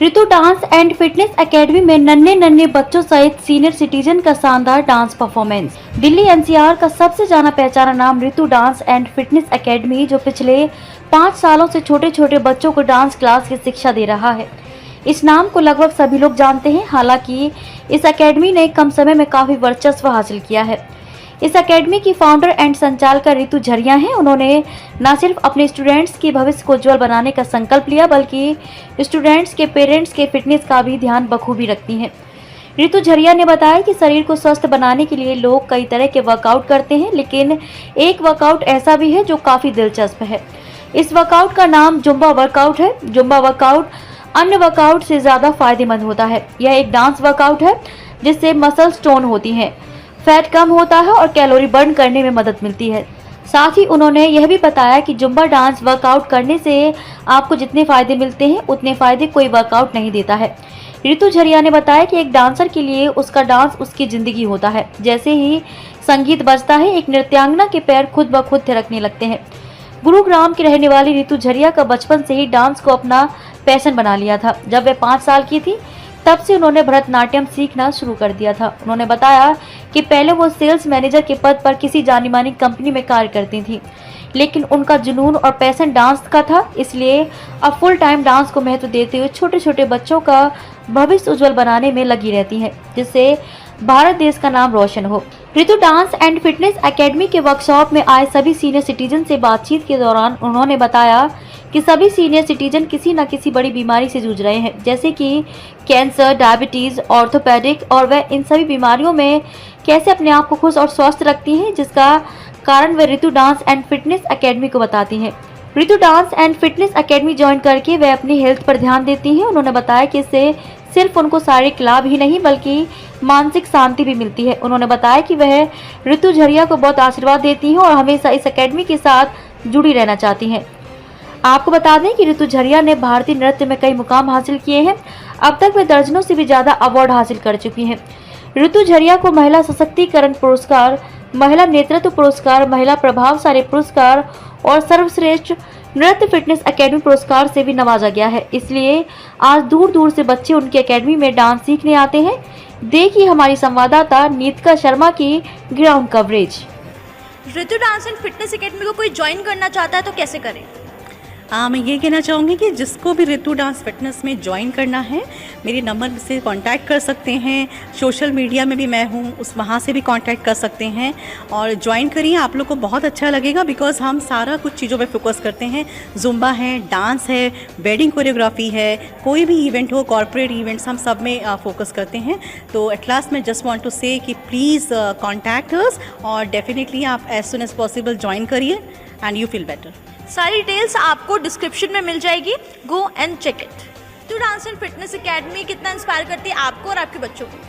Ritu dance and fitness academy में नन्हे नन्हे बच्चों सहित सीनियर सिटीजन का शानदार डांस परफॉर्मेंस। दिल्ली एनसीआर का सबसे जाना पहचाना नाम ऋतु डांस एंड फिटनेस एकेडमी, जो पिछले 5 सालों से छोटे छोटे बच्चों को डांस क्लास की शिक्षा दे रहा है। इस नाम को लगभग सभी लोग जानते हैं। हालांकि इस एकेडमी ने कम समय में काफी वर्चस्व हासिल किया है। इस एकेडमी की फाउंडर एंड संचालक ऋतु झरिया हैं। उन्होंने न सिर्फ अपने स्टूडेंट्स के भविष्य को उज्जवल बनाने का संकल्प लिया, बल्कि स्टूडेंट्स के पेरेंट्स के फिटनेस का भी ध्यान बखूबी रखती हैं। ऋतु झरिया ने बताया कि शरीर को स्वस्थ बनाने के लिए लोग कई तरह के वर्कआउट करते हैं, लेकिन एक वर्कआउट ऐसा भी है जो काफी दिलचस्प है। इस वर्कआउट का नाम जुम्बा वर्कआउट है। जुम्बा वर्कआउट अन्य वर्कआउट से ज्यादा फायदेमंद होता है। यह एक डांस वर्कआउट है जिससे मसल्स टोन होती हैं, फैट कम होता है और कैलोरी बर्न करने में मदद मिलती है। साथ ही उन्होंने यह भी बताया कि जुम्बा डांस वर्कआउट करने से आपको जितने फायदे मिलते हैं उतने फायदे कोई वर्कआउट नहीं देता है। ऋतु झरिया ने बताया कि एक डांसर के लिए उसका डांस उसकी जिंदगी होता है। जैसे ही संगीत बजता है, एक नृत्यांगना के पैर खुद ब खुद थिरकने लगते हैं। गुरुग्राम की रहने वाली ऋतु झरिया का बचपन से ही डांस को अपना पैशन बना लिया था। जब वे 5 साल की थी तब से उन्होंने भरतनाट्यम सीखना शुरू कर दिया था। उन्होंने बताया कि पहले वो सेल्स मैनेजर के पद पर किसी जानी मानी कंपनी में कार्य करती थी, लेकिन उनका जुनून और पैशन डांस का था, इसलिए अब फुल टाइम डांस को महत्व देते हुए छोटे छोटे बच्चों का भविष्य उज्जवल बनाने में लगी रहती हैं, जिससे भारत देश का नाम रोशन हो। ऋतु डांस एंड फिटनेस एकेडमी के वर्कशॉप में आए सभी सीनियर सिटीजन से बातचीत के दौरान उन्होंने बताया कि सभी सीनियर सिटीजन किसी न किसी बड़ी बीमारी से जूझ रहे हैं, जैसे कि कैंसर, डायबिटीज, ऑर्थोपेडिक, और वह इन सभी बीमारियों में कैसे अपने आप को खुश और स्वस्थ रखती हैं, जिसका कारण वे Ritu dance and fitness academy को बताती हैं। Ritu dance and fitness academy join करके वे अपनी हेल्थ पर ध्यान देती हैं। उन्होंने बताया कि इससे सिर्फ उनको शारीरिक लाभ ही नहीं बल्कि मानसिक शांति भी मिलती है। उन्होंने बताया कि वह ऋतु झरिया को बहुत आशीर्वाद देती हैं और हमेशा इस एकेडमी के साथ जुड़ी रहना चाहती हैं। आपको बता दें कि ऋतु झरिया ने भारतीय नृत्य में कई मुकाम हासिल किए हैं। अब तक वे दर्जनों से भी ज्यादा अवार्ड हासिल कर चुकी हैं। ऋतु झरिया को महिला सशक्तिकरण पुरस्कार, महिला नेतृत्व पुरस्कार, महिला प्रभावशाली पुरस्कार और सर्वश्रेष्ठ नृत्य फिटनेस एकेडमी पुरस्कार से भी नवाजा गया है। इसलिए आज दूर दूर से बच्चे उनकी एकेडमी में डांस सीखने आते हैं। देखिए हमारी संवाददाता नीतिका शर्मा की ground coverage. Ritu dance and fitness academy को कोई ज्वाइन करना चाहता है तो कैसे करें? मैं ये कहना चाहूँगी कि जिसको भी ऋतु डांस फिटनेस में ज्वाइन करना है, मेरे नंबर से कांटेक्ट कर सकते हैं। सोशल मीडिया में भी मैं हूँ, वहाँ से भी कांटेक्ट कर सकते हैं और ज्वाइन करिए। आप लोग को बहुत अच्छा लगेगा, बिकॉज हम सारा कुछ चीज़ों पे फोकस करते हैं। जुम्बा है, डांस है, वेडिंग कोरियोग्राफी है, कोई भी इवेंट हो, कॉर्पोरेट इवेंट्स, हम सब में फोकस करते हैं। तो एट लास्ट मैं जस्ट वांट टू से कि प्लीज़ कॉन्टैक्ट अस और डेफिनेटली आप as soon as possible join करिए एंड यू फील बेटर। सारी डिटेल्स आपको डिस्क्रिप्शन में मिल जाएगी, go and check it. Ritu dance and fitness academy कितना इंस्पायर करती है आपको और आपके बच्चों को?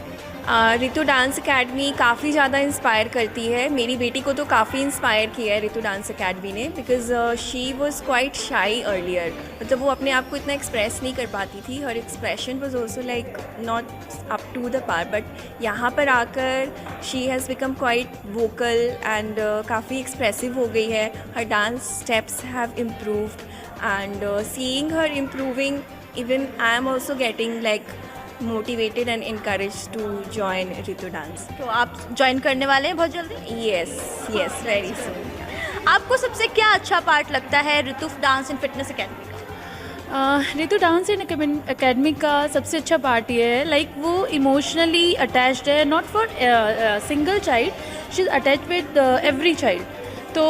ऋतु डांस एकेडमी काफ़ी ज़्यादा इंस्पायर करती है। मेरी बेटी को तो काफ़ी इंस्पायर किया है ऋतु डांस एकेडमी ने, बिकॉज शी वॉज क्वाइट शाई अर्लियर। मतलब वो अपने आप को इतना एक्सप्रेस नहीं कर पाती थी। Her expression was also like not up to the par, but यहाँ पर आकर she has become quite vocal and काफ़ी एक्सप्रेसिव हो गई है। Her dance steps have improved and seeing her improving, even I am also getting like motivated and encouraged to join Ritu dance. तो आप join करने वाले हैं बहुत जल्दी? Yes, very soon. आपको सबसे क्या अच्छा पार्ट लगता है Ritu dance and fitness academy का? ऋतु डांस एंड एकेडमी का सबसे अच्छा पार्ट ये है, लाइक वो इमोशनली अटैच्ड है, not for single child, she is attach with every child. तो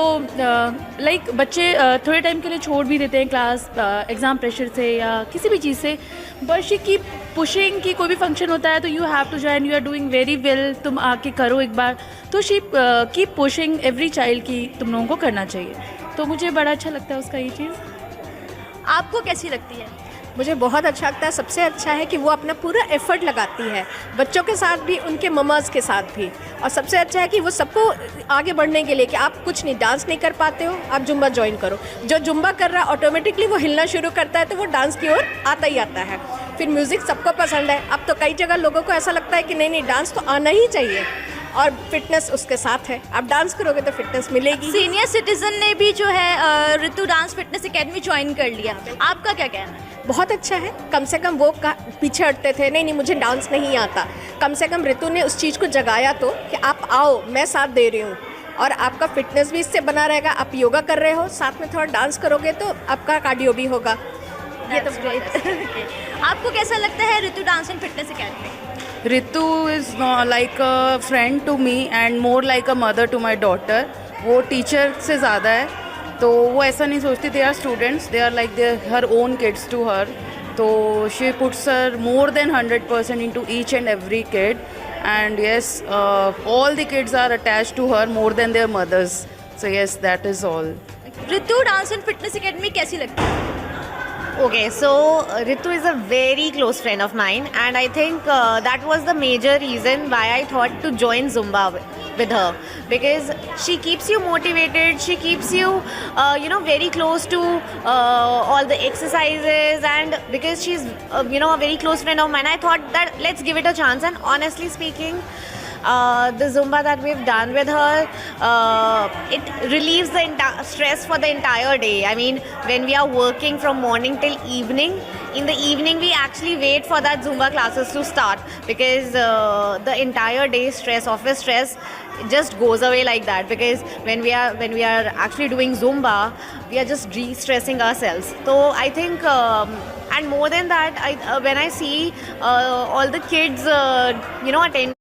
लाइक बच्चे थोड़े टाइम के लिए छोड़ भी देते हैं क्लास एग्ज़ाम प्रेशर से या किसी भी चीज़ से, बट शी कीप पुशिंग कि कोई भी फंक्शन होता है तो you have to join, you are doing very well, तुम आके करो एक बार। तो she keep pushing every child की तुम लोगों को करना चाहिए। तो मुझे बड़ा अच्छा लगता है उसका ये चीज़। आपको कैसी लगती है? मुझे बहुत अच्छा लगता है। सबसे अच्छा है कि वो अपना पूरा एफर्ट लगाती है, बच्चों के साथ भी, उनके ममाज के साथ भी। और सबसे अच्छा है कि वो सबको आगे बढ़ने के लिए कि आप कुछ नहीं, डांस नहीं कर पाते हो, आप जुम्बा ज्वाइन करो। जो जुम्बा कर रहा है ऑटोमेटिकली वो हिलना शुरू करता है, तो वो डांस की ओर आता ही आता है। फिर म्यूज़िक सबको पसंद है। अब तो कई जगह लोगों को ऐसा लगता है कि नहीं डांस तो आना ही चाहिए, और फिटनेस उसके साथ है। आप डांस करोगे तो फिटनेस मिलेगी। सीनियर सिटीजन ने भी जो है Ritu dance fitness academy join कर लिया, आपका क्या कहना है? बहुत अच्छा है। कम से कम वो पीछे हटते थे, नहीं मुझे डांस नहीं आता। कम से कम ऋतु ने उस चीज़ को जगाया तो कि आप आओ, मैं साथ दे रही हूँ और आपका फिटनेस भी इससे बना रहेगा। आप योगा कर रहे हो, साथ में थोड़ा डांस करोगे तो आपका कार्डियो भी होगा। ये तो आपको कैसा लगता है Ritu dance and fitness academy? Ritu is like a friend to me and more like a mother to my daughter. वो टीचर से ज़्यादा है, तो वो ऐसा नहीं सोचती they are students, they are like they her own kids to her. तो she puts her more than 100% into each and every kid, and yes, all the kids are attached to her more than their mothers. So yes, that is all. Ritu dance and fitness academy कैसी लगती है? Okay, so Ritu is a very close friend of mine, and I think that was the major reason why I thought to join Zumba with her, because she keeps you motivated, she keeps you very close to all the exercises, and because she's a very close friend of mine, I thought that let's give it a chance. And honestly speaking, the Zumba that we've done with her, it relieves the stress for the entire day. I mean, when we are working from morning till evening, in the evening we actually wait for that Zumba classes to start, because the entire day stress, office stress, just goes away like that. Because when we are actually doing Zumba, we are just de-stressing ourselves. So I think and more than that, when I see all the kids attend.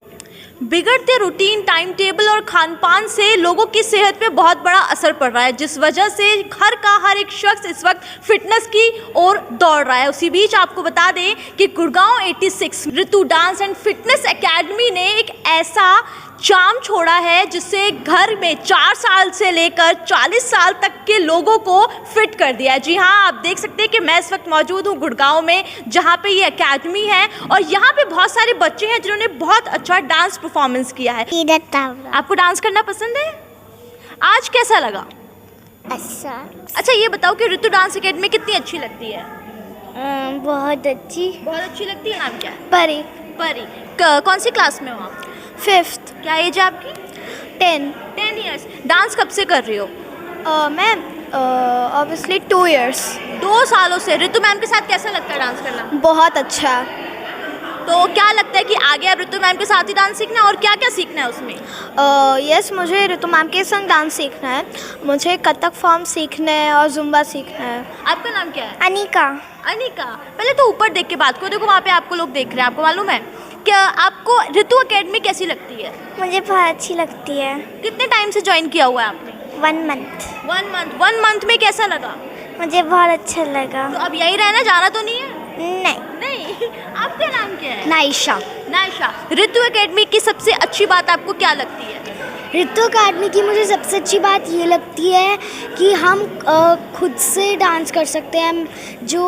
बिगड़ते routine, time table और खान पान से लोगों की सेहत पे बहुत बड़ा असर पड़ रहा है, जिस वजह से हर एक शख्स इस वक्त फिटनेस की ओर दौड़ रहा है। उसी बीच आपको बता दें कि गुड़गांव 86 ऋतु डांस एंड फिटनेस एकेडमी ने एक ऐसा चाम छोड़ा है जिससे घर में 4 साल से लेकर 40 साल तक के लोगों को फिट कर दिया है। जी हाँ, आप देख सकते हैं कि मैं इस वक्त मौजूद हूँ गुड़गांव में, जहाँ पे ये एकेडमी है और यहाँ पे बहुत सारे बच्चे हैं जिन्होंने बहुत अच्छा डांस परफॉर्मेंस किया है। आपको डांस करना पसंद है? आज कैसा लगा? अच्छा, ये बताओ कि ऋतु डांस एकेडमी कितनी अच्छी लगती है? बहुत अच्छी लगती है। नाम क्या है? परी। कौन सी क्लास में हो आप? 5th। क्या एज है आपकी? 10 ईयर्स। डांस कब से कर रही हो? Ma'am obviously 2 years। 2 सालों से। ऋतु मैम के साथ कैसा लगता है डांस करना? बहुत अच्छा। तो क्या लगता है कि आगे आप ऋतु मैम के साथ ही डांस सीखना है और क्या क्या सीखना है उसमें? यस, मुझे ऋतु मैम के संग डांस सीखना है। मुझे कथक फॉर्म सीखना है और जुम्बा सीखना है। आपका नाम क्या है? अनिका। पहले तो ऊपर देख के बात करो, देखो वहाँ पे आपको लोग देख रहे हैं। आपको मालूम है क्या आपको ऋतु एकेडमी कैसी लगती है? मुझे बहुत अच्छी लगती है। कितने टाइम से ज्वाइन किया हुआ है आपने? 1 month। 1 मंथ में कैसा लगा? मुझे बहुत अच्छा लगा। तो अब यही रहना, जाना तो नहीं है? नहीं। आपका नाम क्या है? नाइशा। ऋतु एकेडमी की सबसे अच्छी बात आपको क्या लगती है? ऋतु अकादमी की मुझे सबसे अच्छी बात ये लगती है कि हम खुद से डांस कर सकते हैं। जो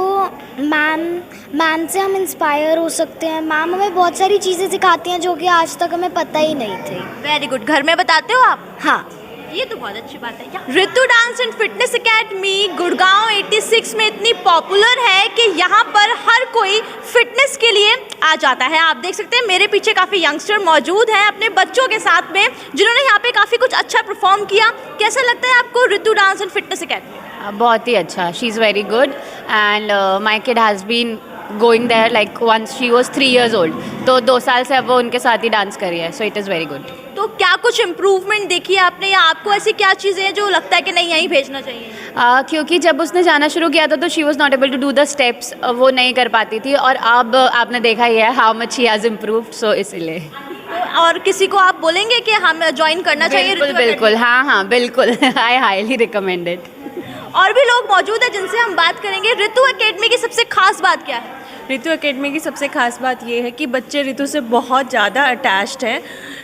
मैम से हम इंस्पायर हो सकते हैं। मैम हमें बहुत सारी चीज़ें सिखाती हैं जो कि आज तक हमें पता ही नहीं थी। Very good. घर में बताते हो आप? हाँ, ये तो बहुत अच्छी बात है। Ritu dance and fitness academy Gurgaon 86 में इतनी पॉपुलर है कि यहाँ पर हर कोई फिटनेस के लिए आ जाता है। आप देख सकते हैं मेरे पीछे काफ़ी यंगस्टर मौजूद हैं अपने बच्चों के साथ में, जिन्होंने यहाँ पे काफ़ी कुछ अच्छा परफॉर्म किया। कैसा लगता है आपको Ritu dance and fitness academy? बहुत ही अच्छा। She is very good and my kid has been going there like once she was 3 years old। तो 2 साल से अब वो उनके साथ ही डांस करी है। So it is very good. तो क्या कुछ इम्प्रूवमेंट देखी है आपने, या आपको ऐसी क्या चीज़ें हैं जो लगता है कि नहीं यहीं भेजना चाहिए? क्योंकि जब उसने जाना शुरू किया था तो she was not able to do the steps, वो नहीं कर पाती थी। और अब आपने देखा ही है how much she has improved. So इसीलिए तो और किसी को आप बोलेंगे कि हम ज्वाइन करना चाहिए? बिल्कुल। हाँ बिल्कुल। I highly recommend it. और भी लोग मौजूद हैं जिनसे हम बात करेंगे। ऋतु एकेडमी की सबसे खास बात क्या है? ऋतु एकेडमी की सबसे खास बात ये है कि बच्चे ऋतु से बहुत ज़्यादा अटैच्ड हैं।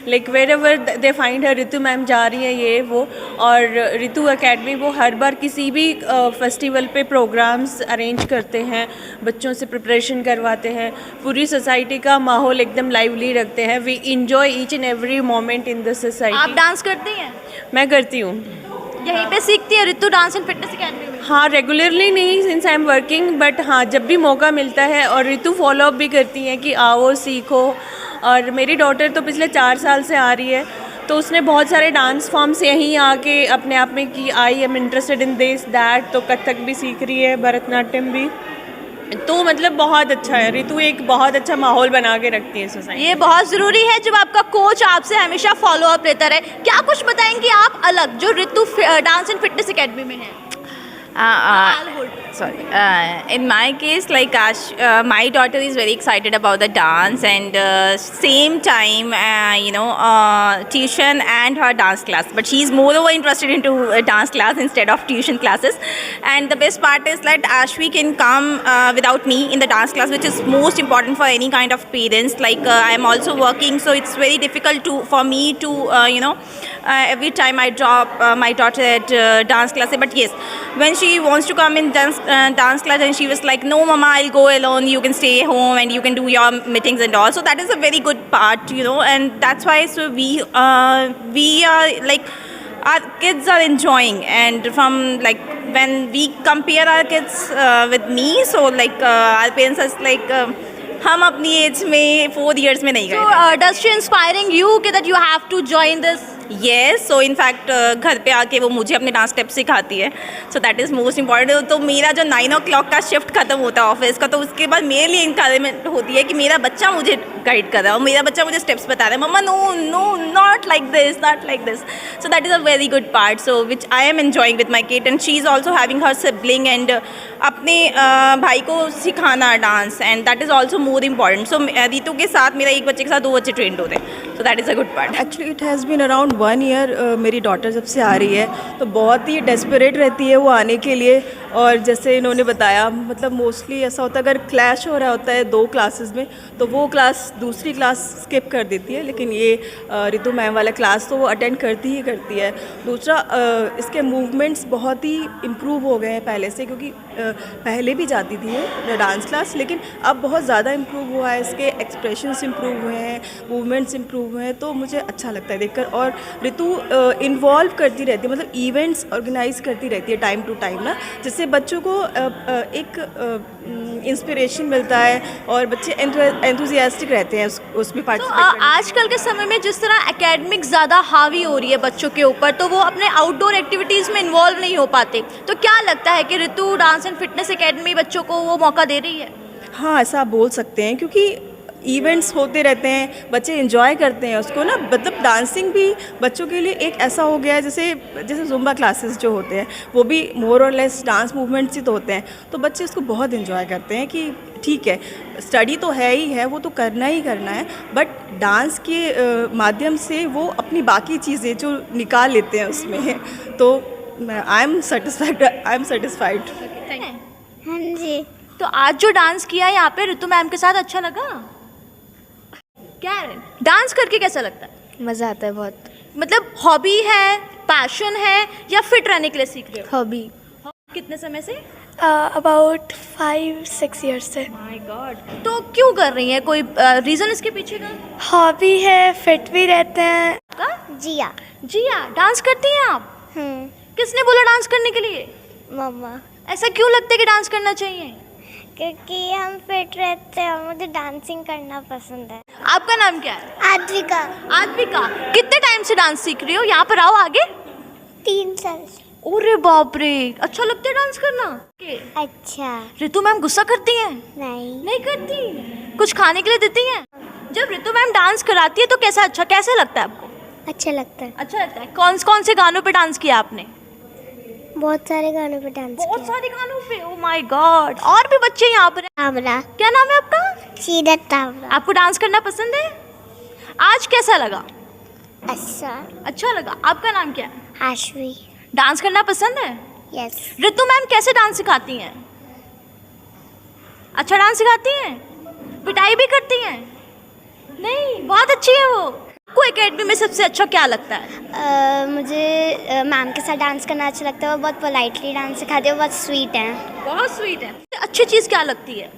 Like wherever they find her, Ritu ma'am जा रही हैं ये वो, और ऋतु एकेडमी वो हर बार किसी भी फेस्टिवल पे प्रोग्राम्स अरेंज करते हैं, बच्चों से प्रिपरेशन करवाते हैं, पूरी सोसाइटी का माहौल एकदम लाइवली रखते हैं। We enjoy each and every moment in the society. आप डांस करती हैं? मैं करती हूँ। यहीं पे सीखती है Ritu dance and fitness academy में? हाँ, रेगुलरली नहीं since I am working, but हाँ जब भी मौका मिलता है। और ऋतु फॉलो अप भी करती हैं कि आओ सीखो, और मेरी डॉटर तो पिछले 4 साल से आ रही है, तो उसने बहुत सारे डांस फॉर्म्स यहीं आके अपने आप में कि I am interested in this that, तो कथक भी सीख रही है, भरतनाट्यम भी, तो मतलब बहुत अच्छा है। रितु एक बहुत अच्छा माहौल बना के रखती है सोसाइटी। ये बहुत ज़रूरी है जब आपका कोच आपसे हमेशा फॉलो अप लेता रहे। क्या कुछ बताएंगे आप अलग जो Ritu dance and fitness academy में है? In my case, like my daughter is very excited about the dance and same time, tuition and her dance class. But she is moreover interested into dance class instead of tuition classes. And the best part is that Ashvi can come without me in the dance class, which is most important for any kind of parents. Like I am also working, so it's very difficult for me to every time I drop my daughter at dance class. But yes, when she wants to come in dance class and she was like, no mama, I'll go alone, you can stay home and you can do your meetings and all. So that is a very good part, and that's why so we are like, our kids are enjoying, and from like when we compare our kids with me, so like our parents are like हम अपनी as में 4 years में नहीं गए। So does she inspiring you that you have to join this? Yes, so in fact घर पे आके वो मुझे अपने डांस स्टेप सिखाती है, सो दैट इज़ मोस्ट इम्पॉर्टेंट। तो मेरा जो 9 o'clock का शिफ्ट खत्म होता है ऑफिस का, तो उसके बाद मेरे लिए इंकरेजमेंट होती है कि मेरा बच्चा मुझे गाइड कर रहा है और मेरा बच्चा मुझे स्टेप्स बता रहा है, mamma no no not like this, so that is a very good part, so which I am enjoying with my kid, and she is also having her sibling, and अपने भाई को सिखाना dance, and that is also more important. So Ritu के साथ मेरा एक बच्चे के साथ 2 बच्चे ट्रेंड होते हैं, so that is a good part. Actually it has been around 1 year मेरी डॉटर जब से आ रही है, तो बहुत ही डेस्परेट रहती है वो आने के लिए, और जैसे इन्होंने बताया, मतलब मोस्टली ऐसा होता है अगर क्लैश हो रहा होता है 2 क्लासेस में, तो वो क्लास दूसरी क्लास स्किप कर देती है, लेकिन ये रितु मैम वाला क्लास तो वो अटेंड करती ही करती है। दूसरा, इसके मूवमेंट्स बहुत ही इम्प्रूव हो गए हैं पहले से, क्योंकि पहले भी जाती थी ये डांस क्लास, लेकिन अब बहुत ज़्यादा इम्प्रूव हुआ है, इसके एक्सप्रेशंस इम्प्रूव हुए हैं, मूवमेंट्स इम्प्रूव हुए हैं, तो मुझे अच्छा लगता है देखकर। और रितु इन्वॉल्व करती रहती है, मतलब इवेंट्स ऑर्गेनाइज करती रहती है टाइम टू टाइम ना, जिससे बच्चों को एक इंस्पिरेशन मिलता है और बच्चे एंथुजियास्टिक रहते हैं उसमें पार्टिसिपेट। आजकल के समय में जिस तरह एकेडमिक ज़्यादा हावी हो रही है बच्चों के ऊपर, तो वो अपने आउटडोर एक्टिविटीज़ में इन्वॉल्व नहीं हो पाते, तो क्या लगता है कि Ritu dance and fitness academy बच्चों को वो मौका दे रही है? हाँ, ऐसा आप बोल सकते हैं, क्योंकि इवेंट्स होते रहते हैं, बच्चे एंजॉय करते हैं उसको ना, मतलब डांसिंग भी बच्चों के लिए एक ऐसा हो गया है जैसे जुम्बा क्लासेस जो होते हैं, वो भी मोर और लेस डांस मूवमेंट्स ही तो होते हैं, तो बच्चे उसको बहुत एंजॉय करते हैं कि ठीक है, स्टडी तो है ही है, वो तो करना ही करना है, बट डांस के माध्यम से वो अपनी बाकी चीज़ें जो निकाल लेते हैं उसमें, तो आई एम सेटिस्फाइड। हाँ जी। तो आज जो डांस किया यहाँ पे रितु मैम के साथ, अच्छा लगा? क्या डांस करके कैसा लगता है? मज़ा आता है बहुत। मतलब हॉबी है, पैशन है, या फिट रहने के लिए सीख रहे हो? हॉबी। कितने समय से? अबाउट 5-6 years से। My God. तो क्यों कर रही हैं? कोई रीज़न इसके पीछे का? हॉबी है, फिट भी रहते हैं। जिया। जिया, डांस करती हैं आप? किसने बोला डांस करने के लिए? मम्मा। ऐसा क्यों लगता है कि डांस करना चाहिए? क्योंकि हम फिट रहते हैं, मुझे डांसिंग करना पसंद है। आपका नाम क्या है? आद्विका। आद्विका, कितने टाइम से डांस सीख रही हो? यहाँ पर आओ आगे। 3 साल से। अरे बाप रे, अच्छा लगता है डांस करना? अच्छा। रितु मैम गुस्सा करती हैं? नहीं करती। कुछ खाने के लिए देती हैं? जब रितु मैम डांस कराती है तो कैसा लगता है आपको? अच्छा लगता है। अच्छा लगता है। कौन से गानों पे डांस किया आपने? बहुत सारे गानों पे डांस किया। बहुत सारे गानों पे? Oh my God. और भी बच्चे यहाँ पर हैं? तावरा। क्या नाम है आपका? सीरत तावरा। आपको डांस करना पसंद है? आज कैसा लगा? अच्छा लगा। आपका नाम क्या है? आशवी। डांस करना पसंद है? यस। रितु मैम कैसे डांस सिखाती हैं? अच्छा डांस सिखाती हैं? पिटाई भी करती हैं? नहीं, बहुत अच्छी है वो। आपको एकेडमी में सबसे अच्छा क्या लगता है? मुझे मैम के साथ डांस करना अच्छा लगता है, वो बहुत पोलाइटली डांस सिखाती है, वो बहुत स्वीट हैं। बहुत स्वीट है। अच्छी चीज़ क्या लगती है?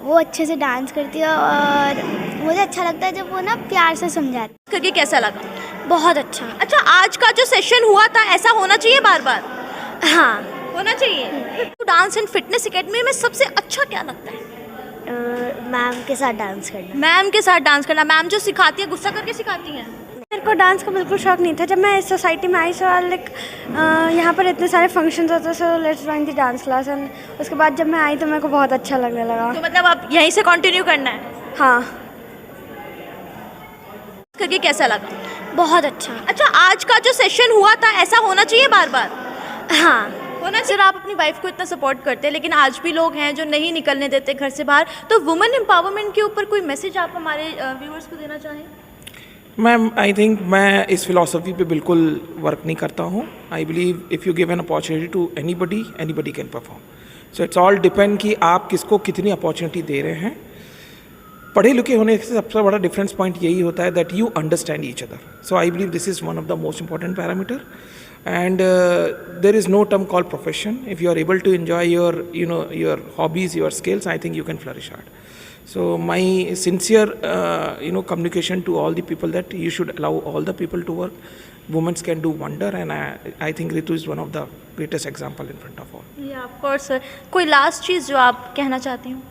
वो अच्छे से डांस करती है, और मुझे अच्छा लगता है जब वो ना प्यार से समझाती है। करके कैसा लगा? बहुत अच्छा। अच्छा, आज का जो सेशन हुआ था, ऐसा होना चाहिए बार बार? हाँ, होना चाहिए। तो डांस एंड फिटनेस एकेडमी में सबसे अच्छा क्या लगता है? मैम के साथ डांस करना। मैम के साथ डांस करना। मैम जो सिखाती है गुस्सा करके सिखाती हैं? मेरे को डांस का बिल्कुल शौक नहीं था। जब मैं इस सोसाइटी में आई सो लाइक यहाँ पर इतने सारे फंक्शंस होते so let's join the dance class and उसके बाद जब मैं आई तो मेरे को बहुत अच्छा लगने लगा। तो मतलब अब यहीं से कंटिन्यू करना है? हाँ। करके कैसा लगा? बहुत अच्छा। अच्छा, आज का जो सेशन हुआ था ऐसा होना चाहिए बार बार? हाँ होना। सर, आप अपनी वाइफ को इतना सपोर्ट करते हैं लेकिन आज भी लोग हैं जो नहीं निकलने देते घर से बाहर, तो वुमेन एम्पावरमेंट के ऊपर कोई मैसेज आप हमारे व्यूअर्स को देना चाहें? मैम, आई थिंक मैं इस फिलॉसफी पे बिल्कुल वर्क नहीं करता हूँ. I believe if you give an opportunity to anybody can perform. So it's all depend कि आप किसको कितनी अपॉर्चुनिटी दे रहे हैं. पढ़े लिखे होने से सबसे बड़ा डिफरेंस पॉइंट यही होता है that you understand each other. So I believe this is one of the most important parameter. And there is no term called profession. If you are able to enjoy your hobbies, your skills, I think you can flourish hard. So my sincere communication to all the people that you should allow all the people to work. Women can do wonder, and I think Ritu is one of the greatest example in front of all. Yeah, of course, sir. कोई last चीज़ जो आप कहना चाहती हूँ?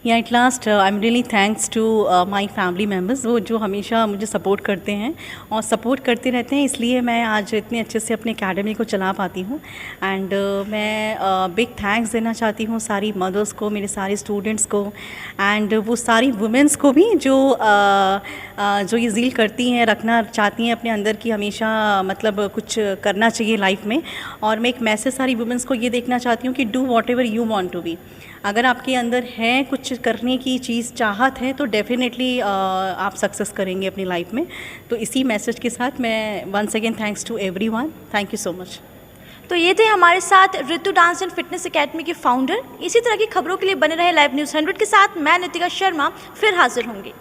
या at last I am really thanks to my family members, वो जो हमेशा मुझे सपोर्ट करते हैं और सपोर्ट करते रहते हैं, इसलिए मैं आज इतने अच्छे से अपने एकेडमी को चला पाती हूँ. एंड मैं बिग थैंक्स देना चाहती हूँ सारी मदर्स को, मेरे सारे स्टूडेंट्स को, एंड वो सारी वुमेंस को भी जो ये ज़ील करती हैं, रखना चाहती हैं अपने अंदर की हमेशा मतलब कुछ करना चाहिए लाइफ में. और मैं एक मैसेज सारी वुमेंस को ये देखना चाहती हूँ कि do whatever you want to be. अगर आपके अंदर है कुछ करने की चीज़, चाहत है, तो डेफिनेटली आप सक्सेस करेंगे अपनी लाइफ में. तो इसी मैसेज के साथ मैं once again thanks to everyone. Thank you so much. तो ये थे हमारे साथ Ritu dance and fitness academy के फाउंडर. इसी तरह की खबरों के लिए बने रहे लाइव न्यूज़ 100 के साथ. मैं नितिका शर्मा फिर हाजिर होंगी.